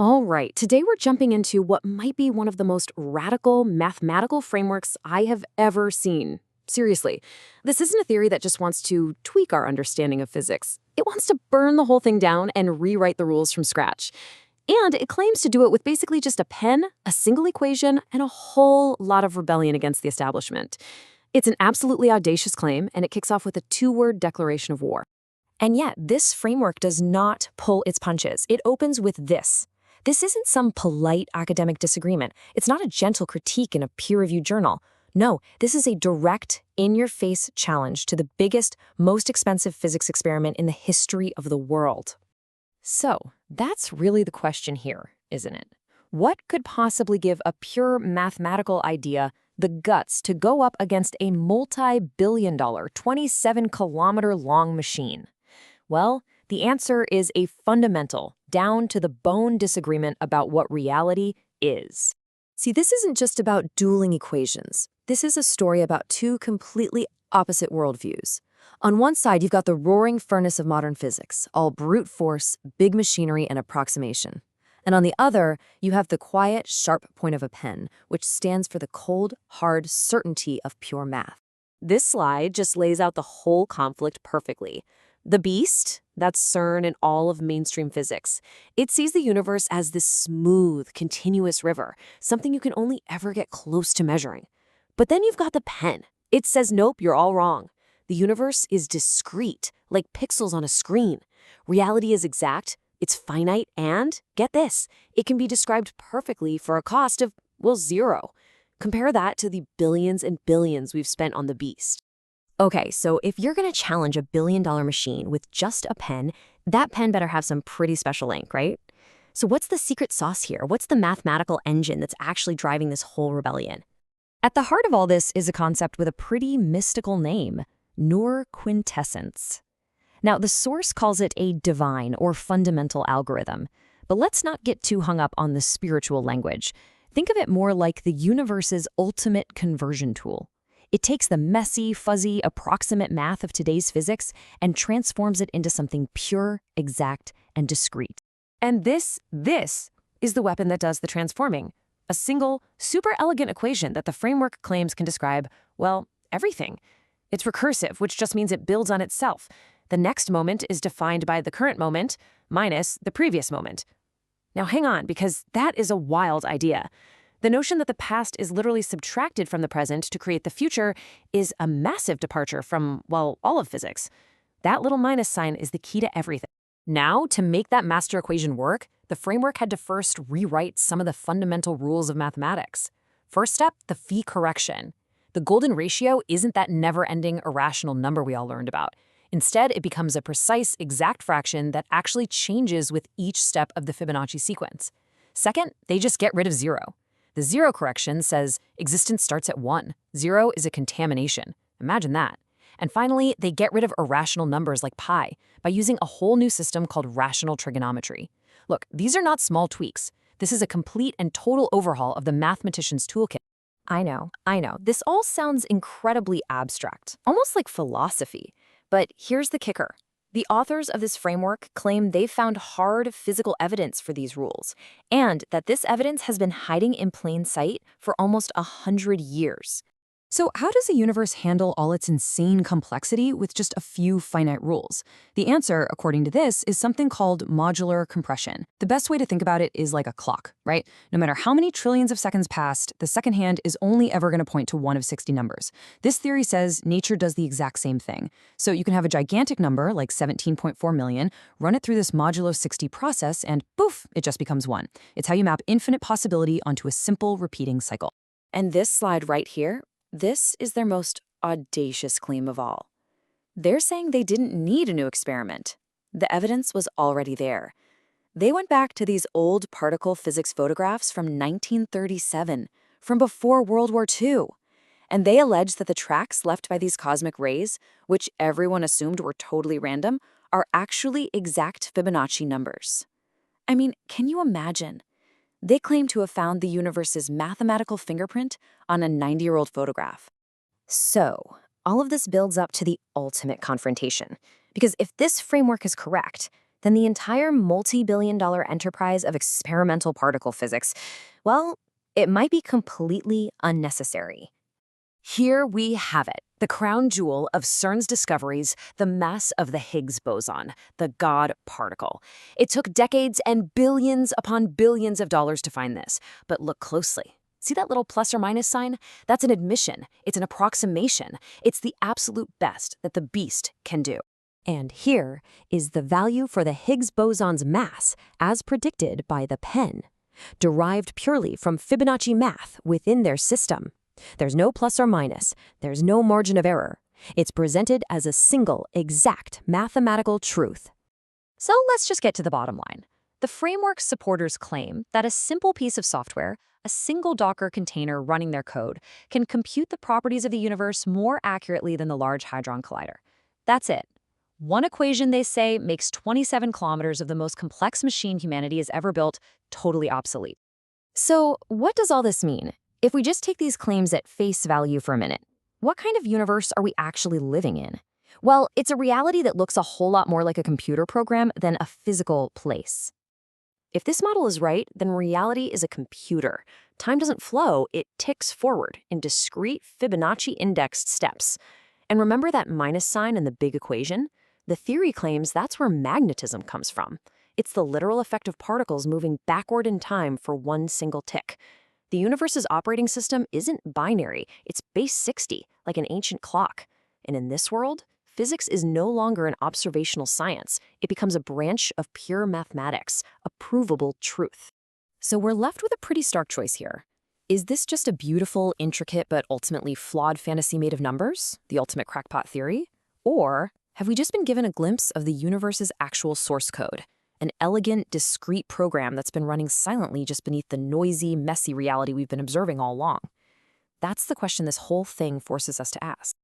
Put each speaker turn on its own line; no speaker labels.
All right, today we're jumping into what might be one of the most radical mathematical frameworks I have ever seen. Seriously, this isn't a theory that just wants to tweak our understanding of physics. It wants to burn the whole thing down and rewrite the rules from scratch. And it claims to do it with basically just a pen, a single equation, and a whole lot of rebellion against the establishment. It's an absolutely audacious claim, and it kicks off with a two-word declaration of war.
And yet, this framework does not pull its punches. It opens with this. This isn't some polite academic disagreement. It's not a gentle critique in a peer-reviewed journal. No, this is a direct, in-your-face challenge to the biggest, most expensive physics experiment in the history of the world.
So, that's really the question here, isn't it? What could possibly give a pure mathematical idea the guts to go up against a multi-billion-dollar, 27-kilometer-long machine? Well, the answer is a fundamental, down-to-the-bone disagreement about what reality is.
See, this isn't just about dueling equations. This is a story about two completely opposite worldviews. On one side, you've got the roaring furnace of modern physics, all brute force, big machinery, and approximation. And on the other, you have the quiet, sharp point of a pen, which stands for the cold, hard certainty of pure math.
This slide just lays out the whole conflict perfectly. The beast, that's CERN and all of mainstream physics. It sees the universe as this smooth, continuous river, something you can only ever get close to measuring. But then you've got the pen. It says, nope, you're all wrong. The universe is discrete, like pixels on a screen. Reality is exact, it's finite, and, get this, it can be described perfectly for a cost of, well, zero. Compare that to the billions and billions we've spent on the beast.
Okay, so if you're going to challenge a billion-dollar machine with just a pen, that pen better have some pretty special ink, right? So what's the secret sauce here? What's the mathematical engine that's actually driving this whole rebellion? At the heart of all this is a concept with a pretty mystical name, Noor quintessence. Now, the source calls it a divine or fundamental algorithm, but let's not get too hung up on the spiritual language. Think of it more like the universe's ultimate conversion tool. It takes the messy, fuzzy, approximate math of today's physics and transforms it into something pure, exact, and discrete.
And this is the weapon that does the transforming. A single, super elegant equation that the framework claims can describe, well, everything. It's recursive, which just means it builds on itself. The next moment is defined by the current moment minus the previous moment. Now hang on, because that is a wild idea. The notion that the past is literally subtracted from the present to create the future is a massive departure from, well, all of physics. That little minus sign is the key to everything. Now, to make that master equation work, the framework had to first rewrite some of the fundamental rules of mathematics. First step, the phi correction. The golden ratio isn't that never-ending irrational number we all learned about. Instead, it becomes a precise, exact fraction that actually changes with each step of the Fibonacci sequence. Second, they just get rid of zero. The zero correction says existence starts at 1. Zero is a contamination. Imagine that. And finally, they get rid of irrational numbers like pi by using a whole new system called rational trigonometry. Look, these are not small tweaks. This is a complete and total overhaul of the mathematician's toolkit.
I know. This all sounds incredibly abstract, almost like philosophy. But here's the kicker. The authors of this framework claim they've found hard physical evidence for these rules, and that this evidence has been hiding in plain sight for almost 100 years.
So how does the universe handle all its insane complexity with just a few finite rules? The answer, according to this, is something called modular compression. The best way to think about it is like a clock, right? No matter how many trillions of seconds passed, the second hand is only ever going to point to one of 60 numbers. This theory says nature does the exact same thing. So you can have a gigantic number, like 17.4 million, run it through this modulo 60 process, and poof, it just becomes 1. It's how you map infinite possibility onto a simple repeating cycle.
And this slide right here, this is their most audacious claim of all. They're saying they didn't need a new experiment. The evidence was already there. They went back to these old particle physics photographs from 1937, from before World War II. And they allege that the tracks left by these cosmic rays, which everyone assumed were totally random, are actually exact Fibonacci numbers. I mean, can you imagine? They claim to have found the universe's mathematical fingerprint on a 90-year-old photograph. So, all of this builds up to the ultimate confrontation. Because if this framework is correct, then the entire multi-billion-dollar enterprise of experimental particle physics, well, it might be completely unnecessary.
Here we have it, the crown jewel of CERN's discoveries, the mass of the Higgs boson, the God particle. It took decades and billions upon billions of dollars to find this, but look closely. See that little plus or minus sign? That's an admission. It's an approximation. It's the absolute best that the beast can do.
And here is the value for the Higgs boson's mass as predicted by the pen, derived purely from Fibonacci math within their system. There's no plus or minus. There's no margin of error. It's presented as a single, exact mathematical truth. So let's just get to the bottom line. The framework's supporters claim that a simple piece of software, a single Docker container running their code, can compute the properties of the universe more accurately than the Large Hadron Collider. That's it. One equation, they say, makes 27 kilometers of the most complex machine humanity has ever built totally obsolete. So what does all this mean? If we just take these claims at face value for a minute, what kind of universe are we actually living in? Well, it's a reality that looks a whole lot more like a computer program than a physical place. If this model is right, then reality is a computer. Time doesn't flow, it ticks forward in discrete Fibonacci-indexed steps. And remember that minus sign in the big equation? The theory claims that's where magnetism comes from. It's the literal effect of particles moving backward in time for one single tick. The universe's operating system isn't binary, it's base 60, like an ancient clock. And in this world, physics is no longer an observational science. It becomes a branch of pure mathematics, a provable truth. So we're left with a pretty stark choice here. Is this just a beautiful, intricate, but ultimately flawed fantasy made of numbers, the ultimate crackpot theory? Or have we just been given a glimpse of the universe's actual source code? An elegant, discrete program that's been running silently just beneath the noisy, messy reality we've been observing all along? That's the question this whole thing forces us to ask.